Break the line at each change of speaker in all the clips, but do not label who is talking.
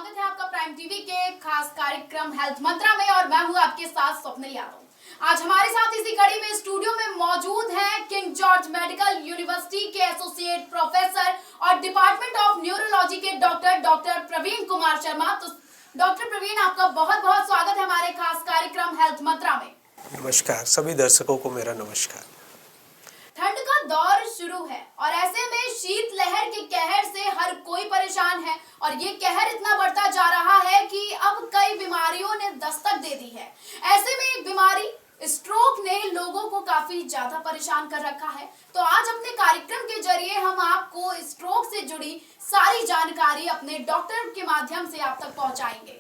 स्वागत है आपका प्राइम टीवी के खास कार्यक्रम हेल्थ मंत्रा में और मैं हूं आपके साथ स्वप्निल यादव। आज हमारे साथ इसी कड़ी में स्टूडियो में मौजूद हैं किंग जॉर्ज मेडिकल यूनिवर्सिटी के एसोसिएट प्रोफेसर और डिपार्टमेंट ऑफ न्यूरोलॉजी के डॉक्टर प्रवीण कुमार शर्मा। तो डॉक्टर प्रवीण, आपका बहुत बहुत स्वागत है हमारे खास कार्यक्रम हेल्थ मंत्रा में।
नमस्कार, सभी दर्शकों को मेरा नमस्कार।
ठंड का दौर शुरू है और ऐसे में शीत लहर के कहर से हर कोई परेशान है और ये कहर इतना बढ़ता जा रहा है कि अब कई बीमारियों ने दस्तक दे दी है। ऐसे में एक बीमारी स्ट्रोक ने लोगों को काफी ज्यादा परेशान कर रखा है। तो आज अपने कार्यक्रम के जरिए हम आपको स्ट्रोक से जुड़ी सारी जानकारी अपने डॉक्टर के माध्यम से आप तक पहुंचाएंगे।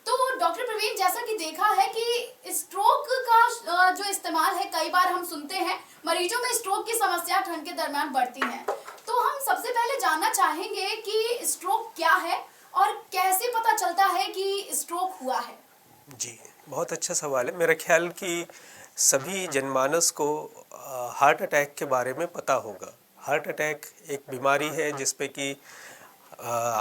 तो डॉक्टर प्रवीण, जैसा कि देखा है कि स्ट्रोक का जो इस्तेमाल है, कई बार हम सुनते हैं मरीजों में स्ट्रोक की समस्या ठंड के दरमियान बढ़ती है। तो हम सबसे पहले जानना चाहेंगे कि स्ट्रोक क्या है और कैसे पता चलता है कि स्ट्रोक हुआ है।
जी, बहुत अच्छा सवाल है। मेरा ख्याल कि सभी जनमानस को हार्ट अटैक के बारे में पता होगा। हार्ट अटैक एक बीमारी है जिसपे कि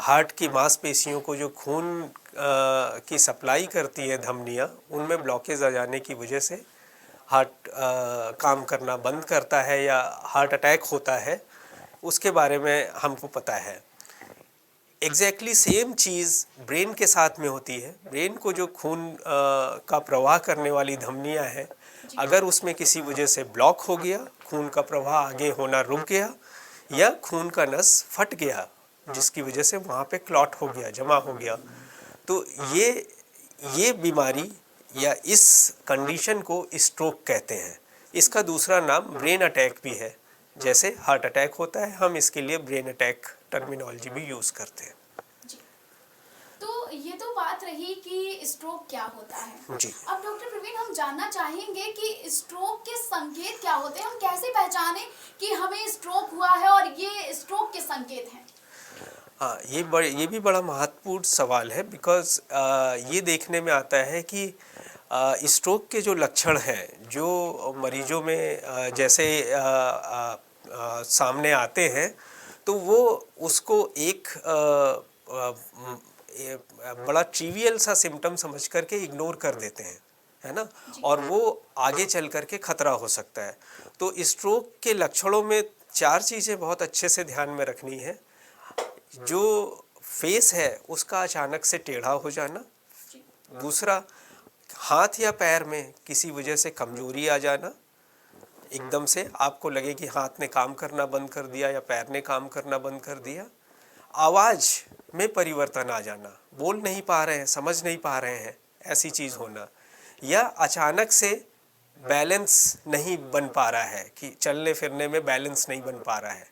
हार्ट की मांसपेशियों को जो खून की सप्लाई करती है धमनियाँ, उनमें ब्लॉकेज आ जाने की वजह से हार्ट काम करना बंद करता है या हार्ट अटैक होता है। उसके बारे में हमको पता है। एग्जैक्टली सेम चीज़ ब्रेन के साथ में होती है। ब्रेन को जो खून का प्रवाह करने वाली धमनियाँ हैं, अगर उसमें किसी वजह से ब्लॉक हो गया, खून का प्रवाह आगे होना रुक गया या खून का नस फट गया जिसकी वजह से वहाँ पे क्लॉट हो गया, जमा हो गया, तो ये बीमारी या इस कंडीशन को स्ट्रोक कहते हैं। इसका दूसरा नाम ब्रेन अटैक भी है। जैसे हार्ट अटैक होता है, हम इसके लिए ब्रेन अटैक टर्मिनोलॉजी भी यूज़ करते हैं।
तो ये तो बात रही कि स्ट्रोक क्या होता है।
जी।
अब डॉक्टर प्रवीण, हम जानना चाहेंगे कि स्ट्रोक के संकेत क्या होते हैं। हम कैसे पहचानें कि हमें स्ट्रोक हुआ है और ये स्ट्रोक के संकेत हैं।
हाँ, ये भी बड़ा महत्वपूर्ण सवाल है। बिकॉज़ ये देखने में आता है कि स्ट्रोक के जो लक्षण हैं, जो मरीजों में जैसे सामने आते हैं, तो वो उसको एक बड़ा ट्रिवियल सा सिम्टम समझ करके इग्नोर कर देते हैं, है ना, और वो आगे चल करके खतरा हो सकता है। तो स्ट्रोक के लक्षणों में 4 चीज़ें बहुत अच्छे से ध्यान में रखनी है। जो फेस है उसका अचानक से टेढ़ा हो जाना। दूसरा, हाथ या पैर में किसी वजह से कमजोरी आ जाना। एकदम से आपको लगे कि हाथ ने काम करना बंद कर दिया या पैर ने काम करना बंद कर दिया। आवाज़ में परिवर्तन आ जाना, बोल नहीं पा रहे हैं, समझ नहीं पा रहे हैं, ऐसी चीज़ होना। या अचानक से बैलेंस नहीं बन पा रहा है, कि चलने फिरने में बैलेंस नहीं बन पा रहा है।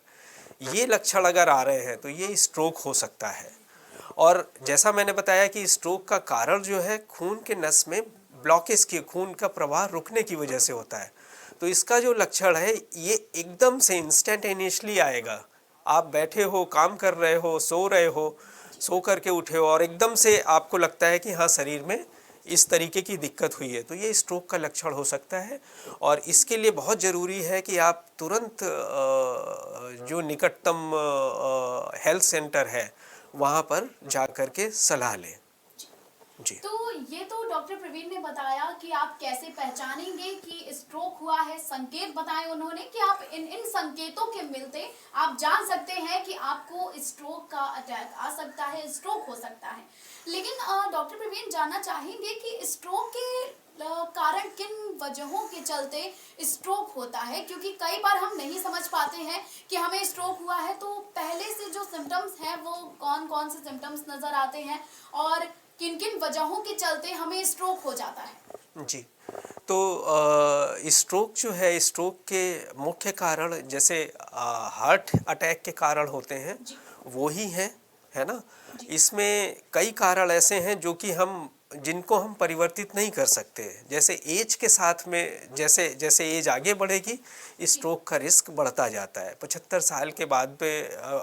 ये लक्षण अगर आ रहे हैं तो ये स्ट्रोक हो सकता है। और जैसा मैंने बताया कि स्ट्रोक का कारण जो है खून के नस में ब्लॉकेज की, खून का प्रवाह रुकने की वजह से होता है। तो इसका जो लक्षण है ये एकदम से इंस्टेंटेनियसली आएगा। आप बैठे हो, काम कर रहे हो, सो रहे हो, सो करके उठे हो और एकदम से आपको लगता है कि हाँ, शरीर में इस तरीके की दिक्कत हुई है, तो ये स्ट्रोक का लक्षण हो सकता है। और इसके लिए बहुत ज़रूरी है कि आप तुरंत जो निकटतम हेल्थ सेंटर है वहाँ पर जा कर के सलाह लें। जी।
तो ये तो डॉक्टर प्रवीण ने बताया कि आप कैसे पहचानेंगे कि स्ट्रोक हुआ है। संकेत बताए उन्होंने कि आप इन संकेतों के मिलते आप जान सकते हैं कि आपको स्ट्रोक का अटैक आ सकता है, स्ट्रोक हो सकता है। लेकिन डॉक्टर प्रवीण, जानना चाहेंगे कि स्ट्रोक के कारण किन वजहों के चलते स्ट्रोक होता है, क्योंकि कई बार हम नहीं समझ पाते हैं कि हमें स्ट्रोक हुआ है। तो पहले से जो सिम्टम्स हैं वो कौन कौन से सिम्टम्स नजर आते हैं और किन किन वजहों के चलते हमें स्ट्रोक हो जाता है।
जी, तो स्ट्रोक जो है, स्ट्रोक के मुख्य कारण जैसे हार्ट अटैक के कारण होते हैं वो ही हैं, है ना। इसमें कई कारण ऐसे हैं जो कि जिनको हम परिवर्तित नहीं कर सकते। जैसे एज के साथ में, जैसे जैसे एज आगे बढ़ेगी स्ट्रोक का रिस्क बढ़ता जाता है। 75 साल के बाद पे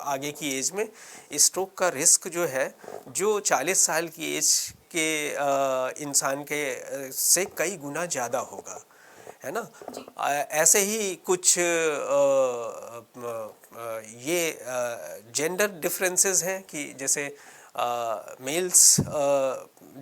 आगे की एज में स्ट्रोक का रिस्क जो है, जो 40 साल की एज के इंसान के से कई गुना ज़्यादा होगा, है ना। ऐसे ही कुछ ये जेंडर डिफरेंसेस हैं कि जैसे मेल्स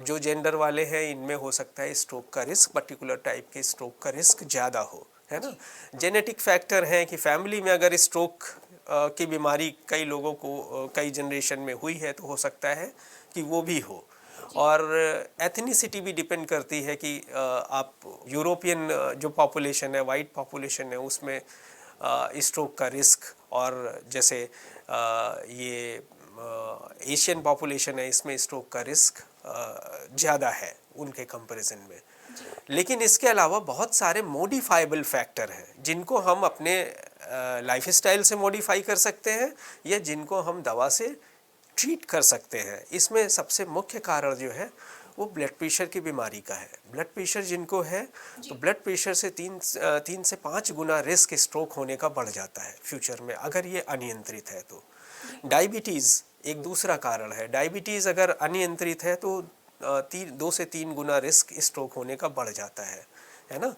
जो जेंडर वाले हैं इनमें हो सकता है स्ट्रोक का रिस्क, पर्टिकुलर टाइप के स्ट्रोक का रिस्क ज़्यादा हो, है ना। जेनेटिक फैक्टर हैं कि फैमिली में अगर स्ट्रोक की बीमारी कई लोगों को कई जनरेशन में हुई है तो हो सकता है कि वो भी हो। और एथनिसिटी भी डिपेंड करती है कि आप यूरोपियन जो पॉपुलेशन है, वाइट पॉपुलेशन है, उसमें स्ट्रोक का रिस्क, और जैसे ये एशियन पॉपुलेशन है इसमें स्ट्रोक का रिस्क ज़्यादा है उनके कंपैरिजन में। लेकिन इसके अलावा बहुत सारे मॉडिफाइबल फैक्टर हैं जिनको हम अपने लाइफस्टाइल से मॉडिफाई कर सकते हैं या जिनको हम दवा से ट्रीट कर सकते हैं। इसमें सबसे मुख्य कारण जो है वो ब्लड प्रेशर की बीमारी का है। ब्लड प्रेशर जिनको है तो ब्लड प्रेशर से 3 से 5 गुना रिस्क स्ट्रोक होने का बढ़ जाता है फ्यूचर में अगर ये अनियंत्रित है तो। डायबिटीज़ एक दूसरा कारण है। डायबिटीज़ अगर अनियंत्रित है तो 2 से 3 गुना रिस्क स्ट्रोक होने का बढ़ जाता है ना।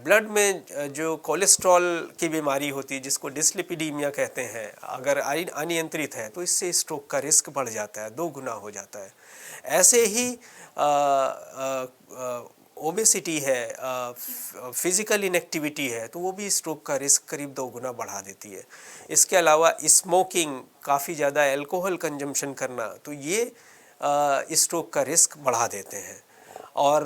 ब्लड में जो कोलेस्ट्रॉल की बीमारी होती है जिसको डिस्लिपिडीमिया कहते हैं, अगर अनियंत्रित है तो इससे स्ट्रोक का रिस्क बढ़ जाता है, 2 गुना हो जाता है। ऐसे ही ओबेसिटी है, फिज़िकल इनएक्टिविटी है तो वो भी स्ट्रोक का रिस्क करीब 2 गुना बढ़ा देती है। इसके अलावा स्मोकिंग, काफ़ी ज़्यादा अल्कोहल कंजम्पशन करना, तो ये स्ट्रोक का रिस्क बढ़ा देते हैं। और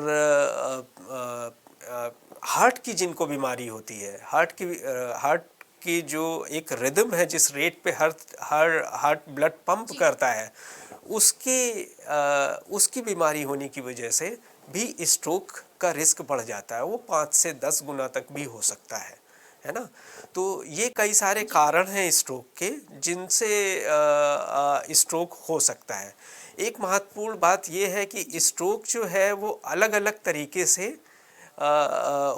हार्ट की जिनको बीमारी होती है, हार्ट की जो एक रिदम है, जिस रेट पे हार्ट ब्लड पंप करता है, उसकी बीमारी होने की वजह से भी स्ट्रोक का रिस्क बढ़ जाता है। वो 5 से 10 गुना तक भी हो सकता है ना। तो ये कई सारे कारण हैं स्ट्रोक के जिनसे स्ट्रोक हो सकता है। एक महत्वपूर्ण बात ये है कि स्ट्रोक जो है वो अलग अलग तरीके से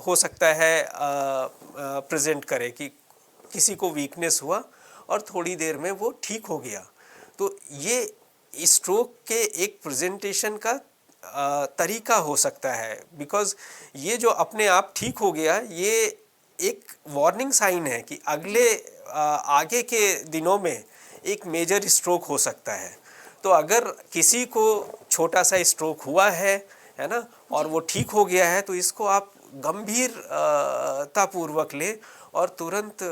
हो सकता है प्रेजेंट करे, कि किसी को वीकनेस हुआ और थोड़ी देर में वो ठीक हो गया। तो ये स्ट्रोक के एक प्रेजेंटेशन का तरीका हो सकता है, बिकॉज़ ये जो अपने आप ठीक हो गया ये एक वार्निंग साइन है कि आगे के दिनों में एक मेजर स्ट्रोक हो सकता है। तो अगर किसी को छोटा सा स्ट्रोक हुआ है ना, और वो ठीक हो गया है, तो इसको आप गंभीरता पूर्वक लें और तुरंत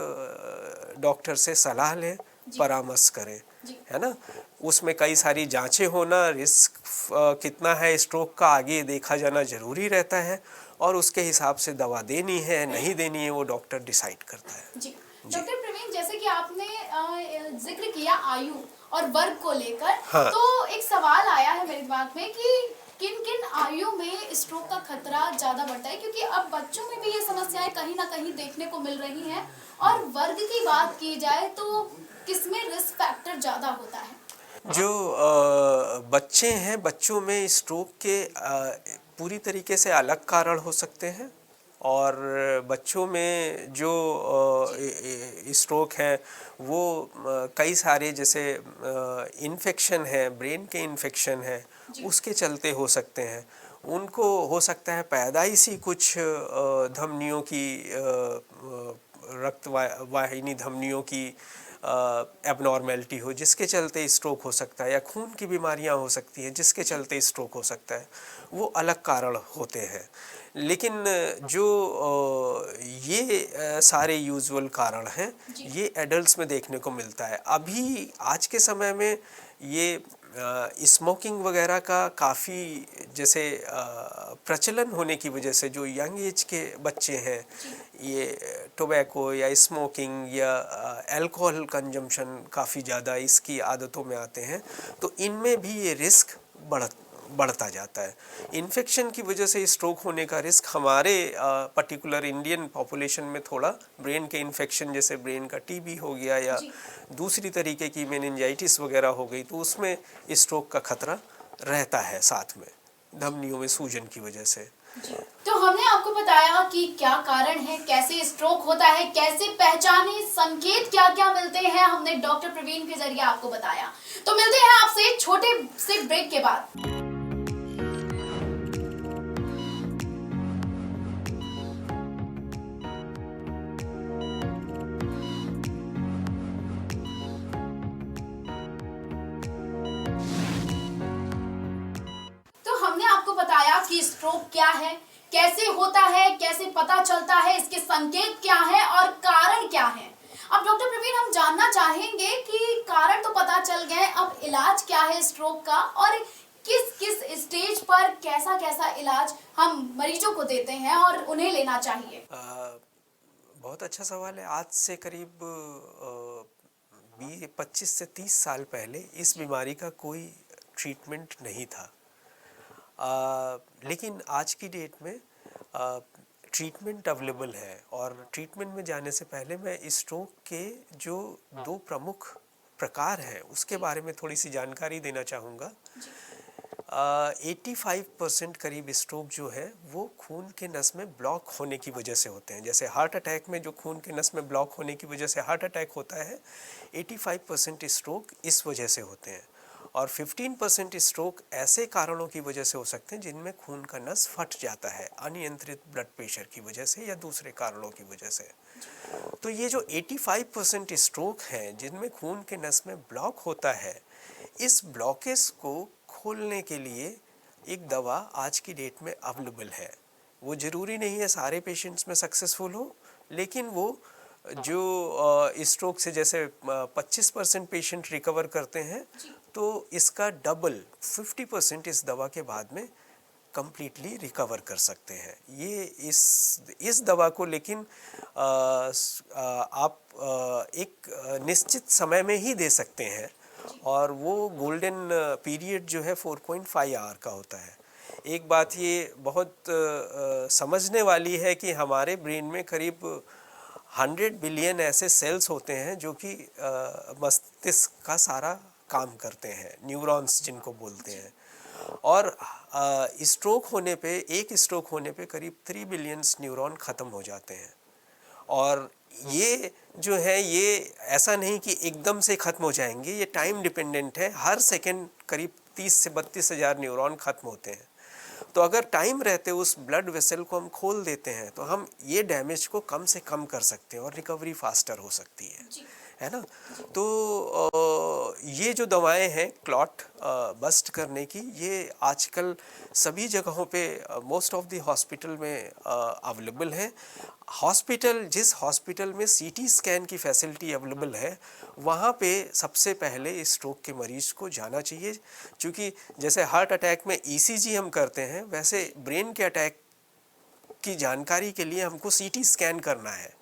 डॉक्टर से सलाह लें, परामर्श करें, है ना। उसमें कई सारी जांचें होना, रिस्क कितना है स्ट्रोक का आगे देखा जाना ज़रूरी रहता है, और उसके हिसाब से दवा देनी है नहीं देनी है वो डॉक्टर डिसाइड करता है।
जी डॉक्टर प्रवीण, जैसे कि आपने जिक्र किया आयु और वर्ग को लेकर,
हाँ।
तो एक सवाल आया है मेरे दिमाग में कि किन किन आयु में स्ट्रोक का खतरा ज़्यादा बढ़ता है, क्योंकि अब बच्चों में भी ये समस्याएं कहीं ना कहीं देखने को मिल रही हैं, और वर्ग की बात की जाए तो किसमें रिस्क फैक्टर ज़्यादा होता है?
जो बच्चे हैं, बच्चों में स्ट्रोक के पूरी तरीके से अलग कारण हो सकते हैं, और बच्चों में जो स्ट्रोक है वो कई सारे, जैसे इन्फेक्शन है, ब्रेन के इन्फेक्शन है, उसके चलते हो सकते हैं। उनको हो सकता है पैदाइशी कुछ धमनियों की, रक्त वाहिनी धमनियों की एबनॉर्मेलिटी हो जिसके चलते स्ट्रोक हो सकता है, या खून की बीमारियां हो सकती हैं जिसके चलते स्ट्रोक हो सकता है। वो अलग कारण होते हैं। लेकिन जो ये सारे यूजुअल कारण हैं ये एडल्ट्स में देखने को मिलता है। अभी आज के समय में ये स्मोकिंग वगैरह का काफ़ी जैसे प्रचलन होने की वजह से जो यंग एज के बच्चे हैं ये टोबैको या स्मोकिंग या अल्कोहल कंजम्पशन काफ़ी ज़्यादा इसकी आदतों में आते हैं, तो इनमें भी ये रिस्क बढ़ता जाता है। इन्फेक्शन की वजह से स्ट्रोक होने का रिस्क हमारे पर्टिकुलर इंडियन पॉपुलेशन में थोड़ा ब्रेन के इन्फेक्शन, जैसे ब्रेन का टीबी हो गया या दूसरी तरीके की मेनिंजाइटिस वगैरह हो गई, तो उसमें स्ट्रोक का खतरा रहता है साथ में, धमनियों में सूजन की वजह से।
तो हमने आपको बताया कि क्या कारण है, कैसे स्ट्रोक होता है, कैसे पहचाने, संकेत क्या क्या मिलते हैं, हमने डॉक्टर प्रवीण के जरिए आपको बताया। तो मिलते हैं आपसे छोटे से ब्रेक के बाद। बताया कि स्ट्रोक क्या है, कैसे होता है, कैसे पता चलता है, इसके संकेत क्या है और कारण क्या है। अब डॉक्टर प्रवीण, हम जानना चाहेंगे कि कारण तो पता चल गए, अब इलाज क्या है स्ट्रोक का और किस किस स्टेज पर कैसा कैसा इलाज हम मरीजों को देते हैं और उन्हें लेना चाहिए।
बहुत अच्छा सवाल है। आज से करीब 25 से 30 साल पहले इस बीमारी का कोई ट्रीटमेंट नहीं था। लेकिन आज की डेट में ट्रीटमेंट अवेलेबल है, और ट्रीटमेंट में जाने से पहले मैं स्ट्रोक के जो दो प्रमुख प्रकार हैं उसके बारे में थोड़ी सी जानकारी देना चाहूँगा। 85% करीब स्ट्रोक जो है वो खून के नस में ब्लॉक होने की वजह से होते हैं। जैसे हार्ट अटैक में जो खून के नस में ब्लॉक होने की वजह से हार्ट अटैक होता है, 85% स्ट्रोक इस वजह से होते हैं, और 15% स्ट्रोक ऐसे कारणों की वजह से हो सकते हैं जिनमें खून का नस फट जाता है, अनियंत्रित ब्लड प्रेशर की वजह से या दूसरे कारणों की वजह से। तो ये जो 85% स्ट्रोक हैं जिनमें खून के नस में ब्लॉक होता है, इस ब्लॉकेज को खोलने के लिए एक दवा आज की डेट में अवेलेबल है। वो ज़रूरी नहीं है सारे पेशेंट्स में सक्सेसफुल हो, लेकिन वो जो स्ट्रोक से जैसे 25% पेशेंट रिकवर करते हैं, तो इसका डबल 50% इस दवा के बाद में कम्प्लीटली रिकवर कर सकते हैं। ये इस दवा को लेकिन आप एक निश्चित समय में ही दे सकते हैं, और वो गोल्डन पीरियड जो है 4.5 आवर का होता है। एक बात ये बहुत समझने वाली है कि हमारे ब्रेन में करीब 100 बिलियन ऐसे सेल्स होते हैं जो कि मस्तिष्क का सारा काम करते हैं, न्यूरॉन्स जिनको बोलते हैं, और स्ट्रोक होने पे, एक स्ट्रोक होने पे करीब 3 बिलियन न्यूरॉन ख़त्म हो जाते हैं। और ये जो है, ये ऐसा नहीं कि एकदम से ख़त्म हो जाएंगे, ये टाइम डिपेंडेंट है। हर सेकंड करीब 30 से 32 हज़ार न्यूरॉन ख़त्म होते हैं। तो अगर टाइम रहते उस ब्लड वेसल को हम खोल देते हैं तो हम ये डैमेज को कम से कम कर सकते हैं और रिकवरी फास्टर हो सकती है ना। तो ये जो दवाएं हैं क्लॉट बस्ट करने की, ये आजकल सभी जगहों पे मोस्ट ऑफ द हॉस्पिटल में अवेलेबल है। जिस हॉस्पिटल में सीटी स्कैन की फैसिलिटी अवेलेबल है, वहाँ पे सबसे पहले स्ट्रोक के मरीज को जाना चाहिए, क्योंकि जैसे हार्ट अटैक में ईसीजी हम करते हैं, वैसे ब्रेन के अटैक की जानकारी के लिए हमको सीटी स्कैन करना है।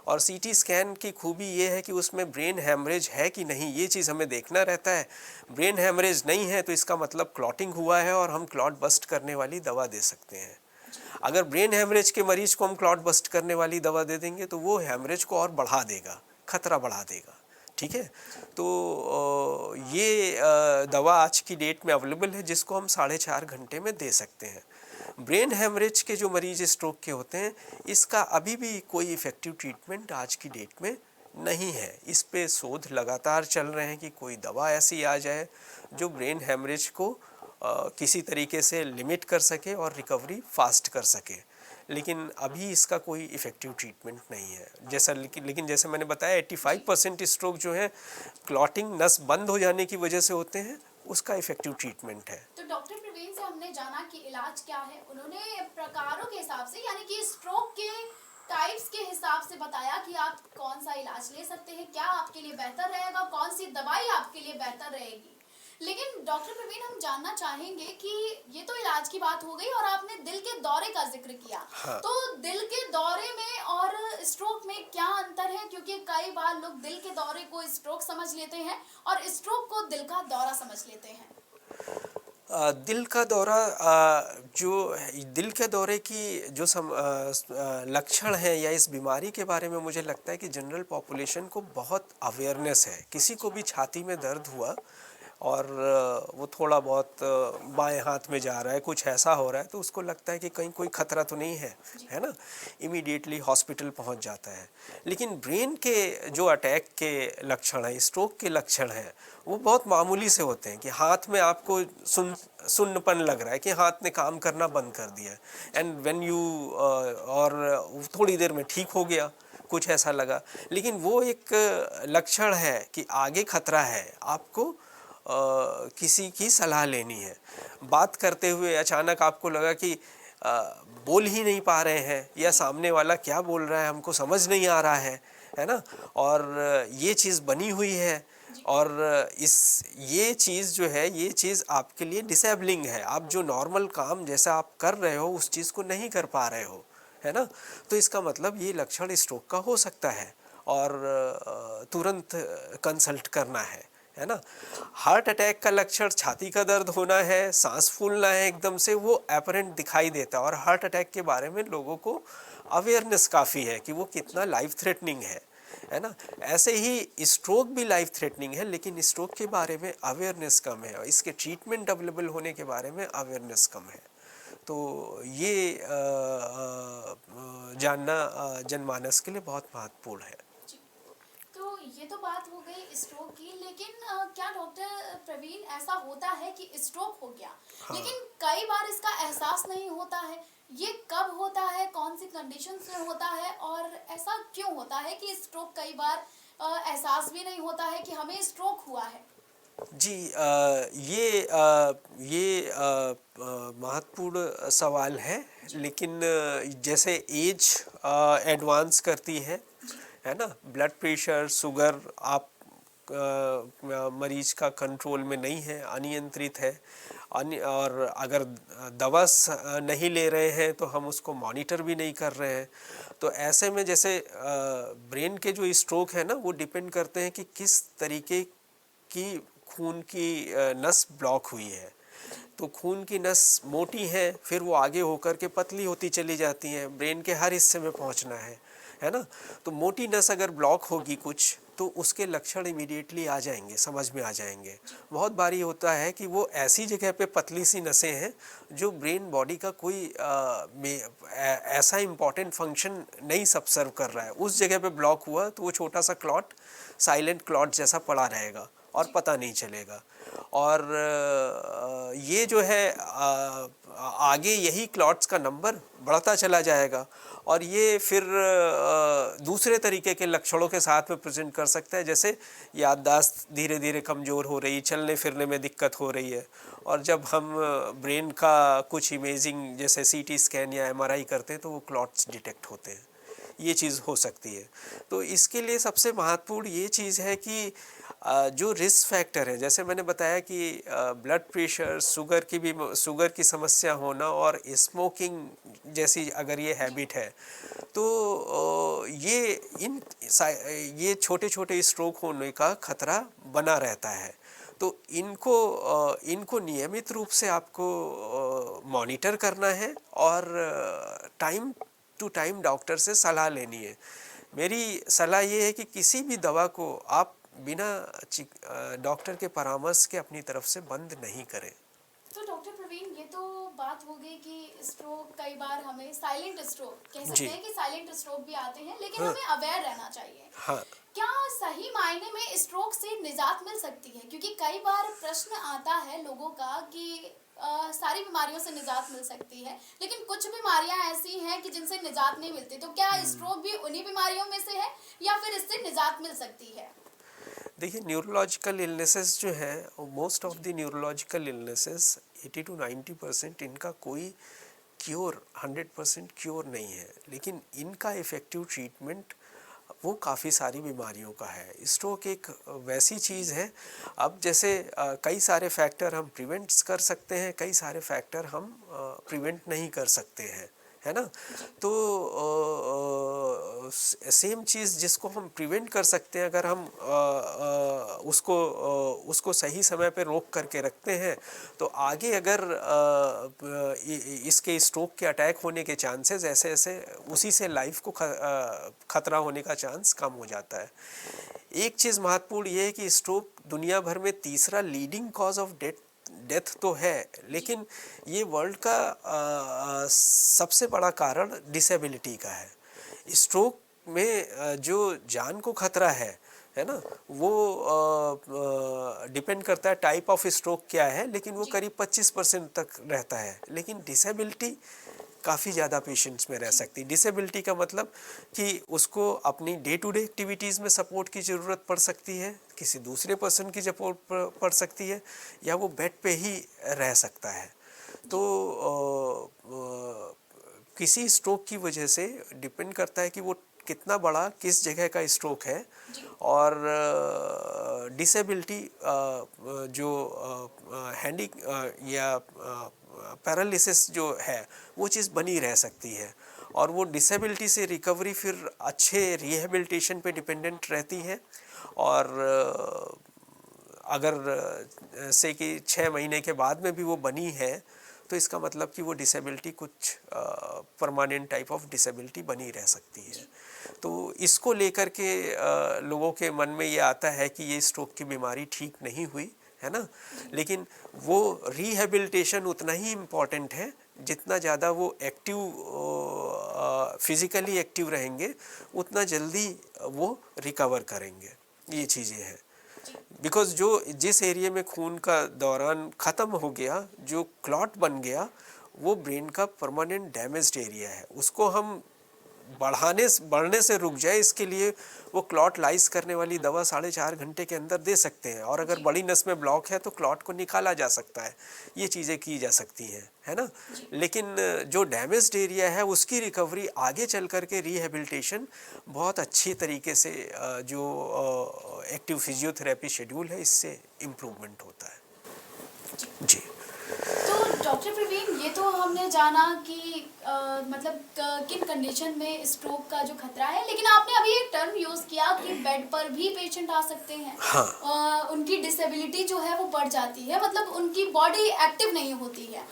और सीटी स्कैन की खूबी ये है कि उसमें ब्रेन हैमरेज है कि नहीं, ये चीज़ हमें देखना रहता है। ब्रेन हैमरेज नहीं है तो इसका मतलब क्लॉटिंग हुआ है और हम क्लॉट बस्ट करने वाली दवा दे सकते हैं। अगर ब्रेन हैमरेज के मरीज को हम क्लॉट बस्ट करने वाली दवा दे देंगे तो वो हैमरेज को और बढ़ा देगा, खतरा बढ़ा देगा। ठीक है, तो ये दवा आज की डेट में अवेलेबल है, जिसको हम 4.5 घंटे में दे सकते हैं। ब्रेन हैमरेज के जो मरीज स्ट्रोक के होते हैं, इसका अभी भी कोई इफ़ेक्टिव ट्रीटमेंट आज की डेट में नहीं है। इस पे शोध लगातार चल रहे हैं कि कोई दवा ऐसी आ जाए जो ब्रेन हैमरेज को किसी तरीके से लिमिट कर सके और रिकवरी फास्ट कर सके, लेकिन अभी इसका कोई इफ़ेक्टिव ट्रीटमेंट नहीं है। लेकिन जैसे मैंने बताया, 85% स्ट्रोक जो है क्लॉटिंग, नस बंद हो जाने की वजह से होते हैं, उसका इफ़ेक्टिव ट्रीटमेंट है।
तो डॉक्टर प्रवीण से हमने जाना कि इलाज क्या है, उन्होंने प्रकारों के हिसाब से, यानी कि स्ट्रोक के टाइप्स के हिसाब से बताया कि आप कौन सा इलाज ले सकते हैं, क्या आपके लिए बेहतर रहेगा, कौन सी दवाई आपके लिए बेहतर रहेगी। लेकिन डॉक्टर प्रवीण, हम जानना चाहेंगे कि ये तो इलाज की बात हो गई और आपने दिल के दौरे का जिक्र किया।
हाँ।
तो दिल के दौरे में और स्ट्रोक में क्या अंतर है, क्योंकि कई बार लोग दिल के दौरे को स्ट्रोक समझ लेते हैं और स्ट्रोक को दिल का दौरा समझ लेते हैं।
दिल का दौरा, जो दिल के दौरे की जो लक्षण है या इस बीमारी के बारे में मुझे लगता है कि जनरल पॉपुलेशन को बहुत अवेयरनेस है। किसी को भी छाती में दर्द हुआ और वो थोड़ा बहुत बाएं हाथ में जा रहा है, कुछ ऐसा हो रहा है, तो उसको लगता है कि कहीं कोई खतरा तो नहीं है ना, इमीडिएटली हॉस्पिटल पहुंच जाता है। लेकिन ब्रेन के जो अटैक के लक्षण हैं, स्ट्रोक के लक्षण हैं, वो बहुत मामूली से होते हैं कि हाथ में आपको सुन्नपन लग रहा है कि हाथ ने काम करना बंद कर दिया, एंड व्हेन यू और थोड़ी देर में ठीक हो गया, कुछ ऐसा लगा। लेकिन वो एक लक्षण है कि आगे खतरा है, आपको किसी की सलाह लेनी है। बात करते हुए अचानक आपको लगा कि बोल ही नहीं पा रहे हैं या सामने वाला क्या बोल रहा है हमको समझ नहीं आ रहा है ना? और ये चीज़ बनी हुई है और ये चीज़ जो है ये चीज़ आपके लिए डिसेबलिंग है। आप जो नॉर्मल काम जैसा आप कर रहे हो उस चीज़ को नहीं कर पा रहे हो, है ना? तो इसका मतलब ये लक्षण स्ट्रोक का हो सकता है और तुरंत कंसल्ट करना है ना? हार्ट अटैक का लक्षण छाती का दर्द होना है, सांस फूलना है एकदम से, वो अपरेंट दिखाई देता है और हार्ट अटैक के बारे में लोगों को अवेयरनेस काफ़ी है कि वो कितना लाइफ थ्रेटनिंग है ना? ऐसे ही स्ट्रोक भी लाइफ थ्रेटनिंग है लेकिन स्ट्रोक के बारे में अवेयरनेस कम है और इसके ट्रीटमेंट अवेलेबल होने के बारे में अवेयरनेस कम है। तो ये जानना जनमानस के लिए बहुत महत्वपूर्ण है।
जी। तो ये तो बात हो गई स्ट्रोक की, लेकिन क्या डॉक्टर प्रवीण ऐसा होता है कि स्ट्रोक हो गया
हाँ।
लेकिन कई बार इसका एहसास नहीं होता है? ये कब होता है, कौन सी कंडीशन में होता है और ऐसा क्यों होता है कि स्ट्रोक कई बार एहसास भी नहीं होता है कि हमें स्ट्रोक हुआ है?
जी ये महत्वपूर्ण सवाल है लेकिन जैसे एज एडवांस करती है ना? ब्लड प्रेशर, शुगर आप मरीज का कंट्रोल में नहीं है, अनियंत्रित है और अगर दवा नहीं ले रहे हैं तो हम उसको मॉनिटर भी नहीं कर रहे हैं। तो ऐसे में जैसे ब्रेन के जो स्ट्रोक है ना वो डिपेंड करते हैं कि किस तरीके की खून की नस ब्लॉक हुई है। तो खून की नस मोटी है फिर वो आगे होकर के पतली होती चली जाती हैं, ब्रेन के हर हिस्से में पहुंचना है ना? तो मोटी नस अगर ब्लॉक होगी कुछ तो उसके लक्षण इमीडिएटली आ जाएंगे, समझ में आ जाएंगे। बहुत बारी होता है कि वो ऐसी जगह पे पतली सी नसें हैं जो ब्रेन बॉडी का कोई ऐसा इम्पॉर्टेंट फंक्शन नहीं सबसर्व कर रहा है, उस जगह पे ब्लॉक हुआ तो वो छोटा सा क्लॉट साइलेंट क्लॉट जैसा पड़ा रहेगा और पता नहीं चलेगा। और ये जो है आगे यही क्लॉट्स का नंबर बढ़ता चला जाएगा और ये फिर दूसरे तरीके के लक्षणों के साथ में प्रेजेंट कर सकता है, जैसे याददाश्त धीरे धीरे कमज़ोर हो रही, चलने फिरने में दिक्कत हो रही है। और जब हम ब्रेन का कुछ इमेजिंग जैसे सीटी स्कैन या एमआरआई करते हैं तो वो क्लॉट्स डिटेक्ट होते हैं, ये चीज़ हो सकती है। तो इसके लिए सबसे महत्वपूर्ण ये चीज़ है कि जो रिस्क फैक्टर है, जैसे मैंने बताया कि ब्लड प्रेशर, शुगर की समस्या होना और स्मोकिंग जैसी अगर ये हैबिट है तो ये छोटे छोटे स्ट्रोक होने का खतरा बना रहता है। तो इनको नियमित रूप से आपको मॉनिटर करना है और टाइम टू टाइम डॉक्टर से सलाह लेनी है। मेरी सलाह ये है कि किसी भी दवा को आप बिना डॉक्टर के परामर्श के अपनी तरफ से बंद नहीं करें।
तो डॉक्टर प्रवीण, ये तो बात हो गई कि स्ट्रोक कई बार हमें साइलेंट स्ट्रोक कह सकते हैं कि साइलेंट स्ट्रोक भी आते हैं, लेकिन हमें अवेयर रहना चाहिए।
हाँ।
क्या सही मायने में स्ट्रोक से निजात मिल सकती है? क्योंकि कई बार प्रश्न आता है लोगों का कि सारी बीमारियों से निजात मिल सकती है लेकिन कुछ बीमारियां ऐसी हैं कि जिनसे निजात नहीं मिलती। तो क्या स्ट्रोक भी उन्हीं बीमारियों में से है या फिर इससे निजात मिल सकती है?
देखिए, न्यूरोलॉजिकल इलनेसेस जो है, most of the neurological illnesses 80 to 90% इनका कोई क्योर 100% क्योर नहीं है, लेकिन इनका इफ़ेक्टिव ट्रीटमेंट वो काफ़ी सारी बीमारियों का है। स्ट्रोक एक वैसी चीज़ है, अब जैसे कई सारे फैक्टर हम प्रिवेंट कर सकते हैं, कई सारे फैक्टर हम प्रिवेंट नहीं कर सकते हैं, है ना? तो सेम चीज़ जिसको हम प्रिवेंट कर सकते हैं, अगर हम उसको सही समय पे रोक करके रखते हैं तो आगे अगर इसके स्ट्रोक के अटैक होने के चांसेस ऐसे ऐसे उसी से लाइफ को खतरा होने का चांस कम हो जाता है। एक चीज़ महत्वपूर्ण ये है कि स्ट्रोक दुनिया भर में तीसरा लीडिंग कॉज ऑफ डेथ तो है, लेकिन ये वर्ल्ड का सबसे बड़ा कारण डिसेबिलिटी का है। स्ट्रोक में जो जान को खतरा है ना, वो डिपेंड करता है टाइप ऑफ स्ट्रोक क्या है, लेकिन वो करीब 25% तक रहता है। लेकिन डिसेबिलिटी काफ़ी ज़्यादा पेशेंट्स में रह सकती है। डिसेबिलिटी का मतलब कि उसको अपनी डे टू डे एक्टिविटीज़ में सपोर्ट की ज़रूरत पड़ सकती है, किसी दूसरे पर्सन की सपोर्ट पड़ सकती है, या वो बेड पे ही रह सकता है। तो किसी स्ट्रोक की वजह से डिपेंड करता है कि वो कितना बड़ा किस जगह का स्ट्रोक है, और डिसेबिलिटी जो हैंडी या पैरालिसिस जो है वो चीज़ बनी रह सकती है, और वो डिसेबिलिटी से रिकवरी फिर अच्छे रिहेबिलिटेशन पे डिपेंडेंट रहती है। और अगर से कि 6 महीने के बाद में भी वो बनी है तो इसका मतलब कि वो डिसेबिलिटी कुछ परमानेंट टाइप ऑफ डिसेबिलिटी बनी रह सकती है। तो इसको लेकर के लोगों के मन में ये आता है कि ये स्ट्रोक की बीमारी ठीक नहीं हुई है ना, लेकिन वो रिहेबिलिटेशन उतना ही इम्पॉर्टेंट है जितना ज़्यादा वो एक्टिव फिज़िकली एक्टिव रहेंगे उतना जल्दी वो रिकवर करेंगे। ये चीज़ें हैं, बिकॉज जो जिस एरिया में खून का दौरान ख़त्म हो गया, जो क्लॉट बन गया, वो ब्रेन का परमानेंट डैमेज्ड एरिया है। उसको हम बढ़ने से रुक जाए, इसके लिए वो क्लॉट लाइस करने वाली दवा 4.5 घंटे के अंदर दे सकते हैं, और अगर बड़ी नस में ब्लॉक है तो क्लॉट को निकाला जा सकता है। ये चीज़ें की जा सकती हैं, है ना। लेकिन जो डैमेज्ड एरिया है उसकी रिकवरी आगे चल कर के रिहेबिलिटेशन बहुत अच्छी तरीके से जो एक्टिव फिजियोथेरेपी शेड्यूल है इससे इम्प्रूवमेंट होता है। जी।
तो डॉक्टर प्रवीण, ये तो हमने जाना कि मतलब किन कंडीशन में स्ट्रोक का जो खतरा है, लेकिन आपने अभी एक टर्म यूज किया कि बेड पर भी पेशेंट आ सकते हैं।
हाँ।
उनकी डिसेबिलिटी जो है वो बढ़ जाती है, मतलब उनकी बॉडी एक्टिव नहीं होती है।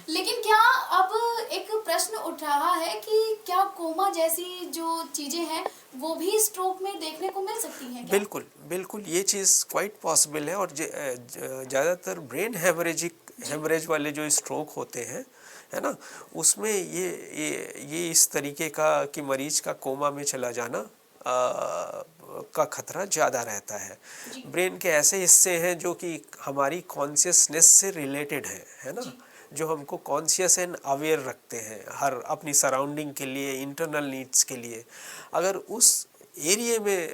लेकिन क्या अब एक प्रश्न उठ रहा है कि क्या कोमा जैसी जो चीजें हैं वो भी स्ट्रोक में देखने को मिल सकती हैं क्या?
बिल्कुल बिल्कुल, ये चीज़ क्वाइट पॉसिबल है। और ज़्यादातर ब्रेन हेमरेज वाले जो स्ट्रोक होते हैं, है ना, उसमें ये इस तरीके का कि मरीज का कोमा में चला जाना का खतरा ज़्यादा रहता है। ब्रेन के ऐसे हिस्से हैं जो कि हमारी कॉन्शियसनेस से रिलेटेड है ना, जो हमको कॉन्शियस एंड अवेयर रखते हैं हर अपनी सराउंडिंग के लिए, इंटरनल नीड्स के लिए। अगर उस एरिया में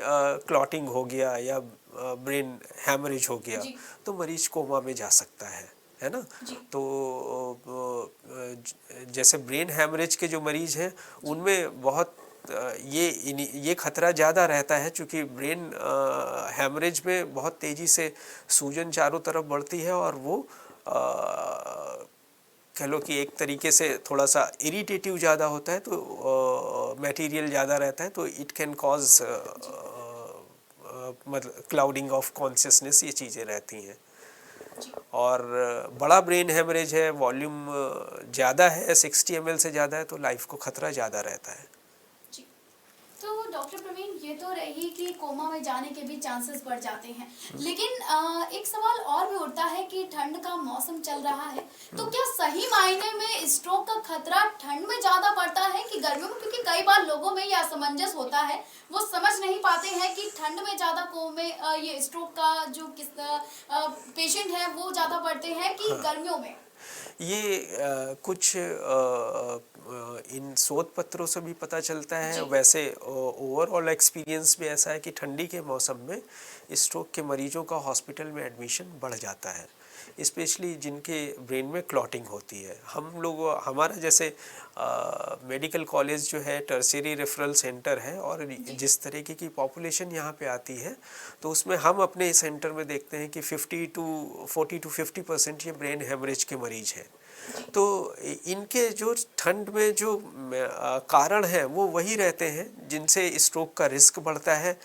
क्लॉटिंग हो गया या ब्रेन हैमरेज हो गया तो मरीज कोमा में जा सकता है ना। तो जैसे ब्रेन हैमरेज के जो मरीज हैं उनमें बहुत ये खतरा ज़्यादा रहता है, क्योंकि ब्रेन हैमरेज में बहुत तेज़ी से सूजन चारों तरफ बढ़ती है, और वो कह लो कि एक तरीके से थोड़ा सा इरिटेटिव ज़्यादा होता है, तो मटेरियल ज़्यादा रहता है, तो इट कैन कॉज मतलब क्लाउडिंग ऑफ कॉन्शियसनेस, ये चीज़ें रहती हैं। और बड़ा ब्रेन हेमरेज है, वॉल्यूम ज़्यादा है, 60 ml से ज़्यादा है, तो लाइफ को खतरा ज़्यादा रहता है।
जी। तो डॉक्टर प्रवीण, ये तो रही कि कोमा में जाने के भी चांसेस बढ़ जाते हैं, लेकिन एक सवाल और भी उठता है कि ठंड का मौसम चल रहा है, तो क्या सही मायने में स्ट्रोक का खतरा ठंड में ज़्यादा बढ़ता है कि गर्मियों में? क्योंकि कई बार लोगों में ये असमंजस होता है, वो समझ नहीं पाते हैं कि ठंड में ज़्यादा ये स्ट्रोक का जो पेशेंट है वो ज़्यादा बढ़ते हैं कि गर्मियों में।
ये कुछ इन शोध पत्रों से भी पता चलता है। वैसे ओवरऑल एक्सपीरियंस भी ऐसा है कि ठंडी के मौसम में स्ट्रोक के मरीजों का हॉस्पिटल में एडमिशन बढ़ जाता है, स्पेशली जिनके ब्रेन में क्लॉटिंग होती है। हमारा जैसे मेडिकल कॉलेज जो है टर्शियरी रेफरल सेंटर है, और जिस तरीके की पॉपुलेशन यहाँ पे आती है तो उसमें हम अपने सेंटर में देखते हैं कि 40 to 50% ये ब्रेन हेमरेज के मरीज हैं। तो इनके जो ठंड में जो कारण हैं वो वही रहते हैं जिनसे स्ट्रोक का रिस्क बढ़ता है।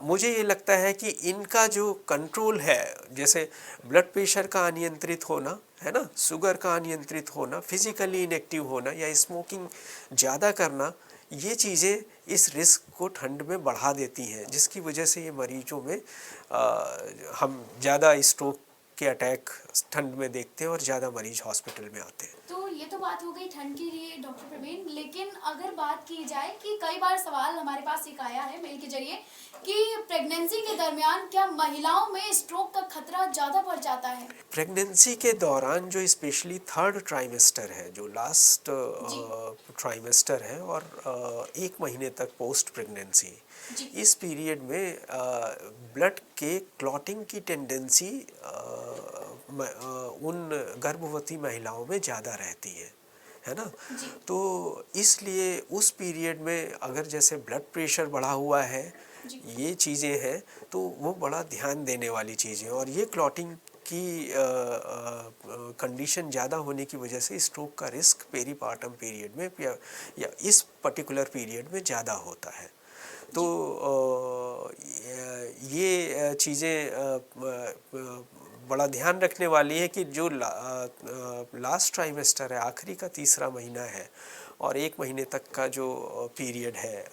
मुझे ये लगता है कि इनका जो कंट्रोल है, जैसे ब्लड प्रेशर का अनियंत्रित होना, है ना, शुगर का अनियंत्रित होना, फिजिकली इनएक्टिव होना या स्मोकिंग ज़्यादा करना, ये चीज़ें इस रिस्क को ठंड में बढ़ा देती हैं, जिसकी वजह से ये मरीजों में हम ज़्यादा स्ट्रोक के अटैक ठंड में देखते हैं और ज़्यादा मरीज हॉस्पिटल में आते हैं।
तो ये तो बात हो गई ठंड के लिए डॉक्टर प्रवीण, लेकिन अगर बात की जाए कि कई बार सवाल हमारे पास एक आया है मेल के जरिए कि प्रेगनेंसी के दरमियान क्या महिलाओं में स्ट्रोक का खतरा ज़्यादा बढ़ जाता है?
प्रेगनेंसी के दौरान जो स्पेशली थर्ड ट्राइमेस्टर है, जो लास्ट ट्राइमेस्टर है और 1 महीने तक पोस्ट प्रेगनेंसी, इस पीरियड में ब्लड के क्लॉटिंग की टेंडेंसी उन गर्भवती महिलाओं में ज़्यादा रहती है ना। तो इसलिए उस पीरियड में अगर जैसे ब्लड प्रेशर बढ़ा हुआ है, ये चीज़ें हैं, तो वो बड़ा ध्यान देने वाली चीज़ें, और ये क्लॉटिंग की कंडीशन ज़्यादा होने की वजह से स्ट्रोक का रिस्क पेरीपार्टम पीरियड में या इस पर्टिकुलर पीरियड में ज़्यादा होता है। तो ये चीज़ें बड़ा ध्यान रखने वाली है कि जो लास्ट ट्राइमेस्टर है, आखिरी का तीसरा महीना है और 1 महीने तक का जो पीरियड है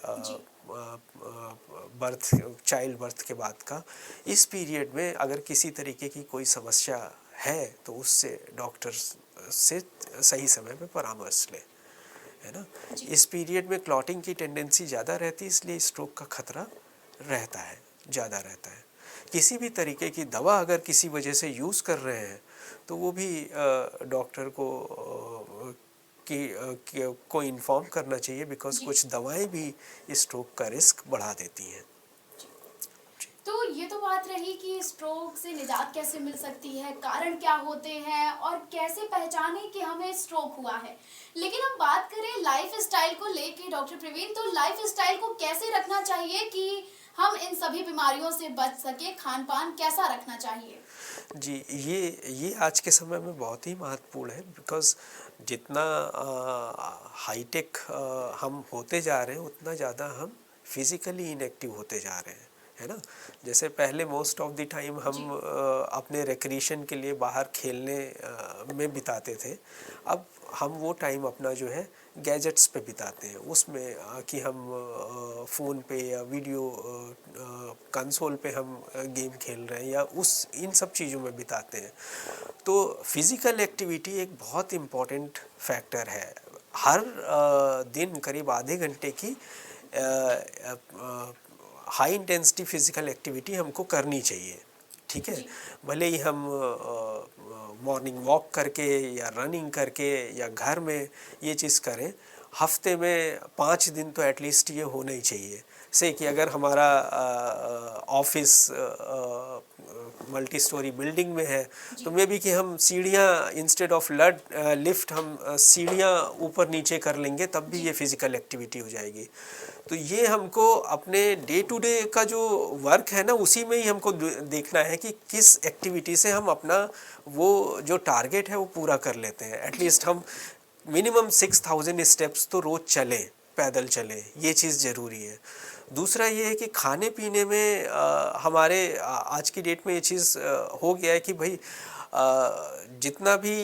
बर्थ, चाइल्ड बर्थ के बाद का, इस पीरियड में अगर किसी तरीके की कोई समस्या है तो उससे डॉक्टर से सही समय पे परामर्श लें, है ना। इस पीरियड में क्लॉटिंग की टेंडेंसी ज़्यादा रहती है, इसलिए स्ट्रोक का खतरा रहता है, ज़्यादा रहता है। किसी भी तरीके की दवा अगर किसी वजह से यूज़ कर रहे हैं तो वो भी डॉक्टर को इन्फॉर्म करना चाहिए, बिकॉज कुछ दवाएं भी स्ट्रोक का रिस्क बढ़ा देती हैं।
तो ये तो बात रही कि स्ट्रोक से निजात कैसे मिल सकती है, कारण क्या होते हैं और कैसे पहचाने कि हमें स्ट्रोक हुआ है। लेकिन हम बात करें लाइफ स्टाइल को लेके डॉक्टर प्रवीण, तो लाइफ स्टाइल को कैसे रखना चाहिए कि हम इन सभी बीमारियों से बच सके, खान पान कैसा रखना चाहिए?
जी, ये आज के समय में बहुत ही महत्वपूर्ण है, बिकॉज़ जितना हाईटेक हम होते जा रहे हैं उतना ज़्यादा हम फिज़िकली इनएक्टिव होते जा रहे हैं, है ना। जैसे पहले मोस्ट ऑफ द टाइम हम अपने रिक्रिएशन के लिए बाहर खेलने में बिताते थे, अब हम वो टाइम अपना जो है गैजेट्स पे बिताते हैं, उसमें कि हम फ़ोन पे या वीडियो कंसोल पे हम गेम खेल रहे हैं या इन सब चीज़ों में बिताते हैं। तो फिज़िकल एक्टिविटी एक बहुत इम्पॉर्टेंट फैक्टर है। हर दिन करीब आधे घंटे की हाई इंटेंसिटी फिज़िकल एक्टिविटी हमको करनी चाहिए, ठीक है। भले ही हम मॉर्निंग वॉक करके या रनिंग करके या घर में ये चीज़ करें, हफ्ते में 5 दिन तो एटलीस्ट ये होना ही चाहिए। से कि अगर हमारा ऑफिस मल्टी स्टोरी बिल्डिंग में है तो मे बी कि हम सीढ़ियाँ इंस्टेड ऑफ लिफ्ट हम सीढ़ियाँ ऊपर नीचे कर लेंगे, तब भी ये फिज़िकल एक्टिविटी हो जाएगी। तो ये हमको अपने डे टू डे का जो वर्क है ना, उसी में ही हमको देखना है कि किस एक्टिविटी से हम अपना वो जो टारगेट है वो पूरा कर लेते हैं। एटलीस्ट हम मिनिमम 6000 स्टेप्स तो रोज़ चलें, पैदल चलें, ये चीज़ ज़रूरी है। दूसरा ये है कि खाने पीने में हमारे आज की डेट में ये चीज़ हो गया है कि भाई जितना भी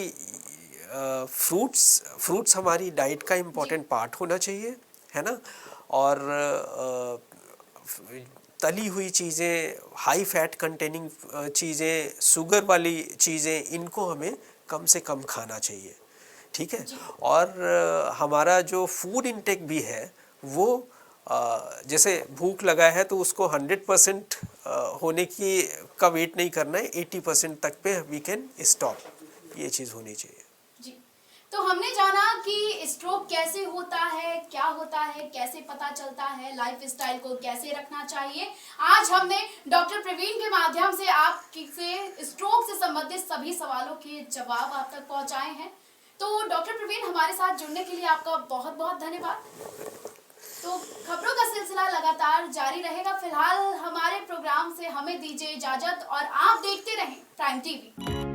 फ्रूट्स हमारी डाइट का इम्पॉर्टेंट पार्ट होना चाहिए, है ना। और तली हुई चीज़ें, हाई फैट कंटेनिंग चीज़ें, शुगर वाली चीज़ें, इनको हमें कम से कम खाना चाहिए, ठीक है। और हमारा जो फूड इंटेक भी है वो जैसे भूख लगा है तो उसको 100% होने की का वेट नहीं करना है, 80% तक पे वी कैन स्टॉप, ये चीज़ होनी चाहिए।
जी, तो हमने जाना कि स्ट्रोक कैसे होता है, क्या होता है, कैसे पता चलता है, लाइफ स्टाइल को कैसे रखना चाहिए। आज हमने डॉक्टर प्रवीण के माध्यम से आपसे स्ट्रोक से संबंधित सभी सवालों के जवाब आप तक पहुंचाए हैं। तो डॉक्टर प्रवीण, हमारे साथ जुड़ने के लिए आपका बहुत बहुत धन्यवाद। तो खबरों का सिलसिला लगातार जारी रहेगा। फिलहाल हमारे प्रोग्राम से हमें दीजिए इजाजत और आप देखते रहें प्राइम टीवी।